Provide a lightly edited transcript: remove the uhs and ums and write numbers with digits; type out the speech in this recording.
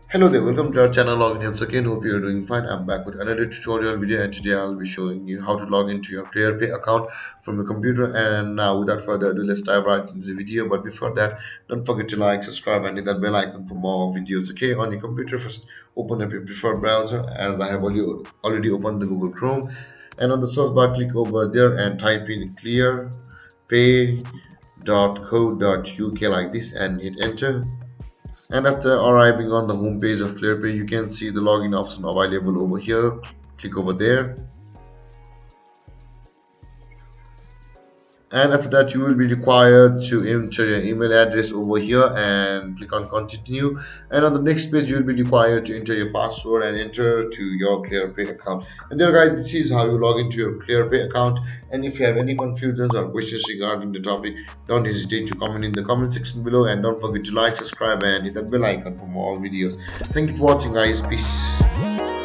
Hello there, welcome to our channel Login Helps again. Hope you're doing fine. I'm back with another tutorial video, and today I'll be showing you how to log into your ClearPay account from your computer. And now without further ado, let's dive right into the video. But before that, don't forget to like, subscribe and hit that bell icon for more videos. Okay, on your computer, first open up your preferred browser, as I have already opened the Google Chrome, and on the search bar click over there and type in clearpay.co.uk like this and hit enter. And after arriving on the home page of ClearPay, you can see the login option available over here. Click over there, and after that you will be required to enter your email address over here and click on continue. And on the next page you will be required to enter your password and enter to your ClearPay account. And there guys, this is how you log into your ClearPay account. And if you have any confusions or questions regarding the topic, don't hesitate to comment in the comment section below, and don't forget to like, subscribe and hit that bell icon for more videos. Thank you for watching guys. Peace.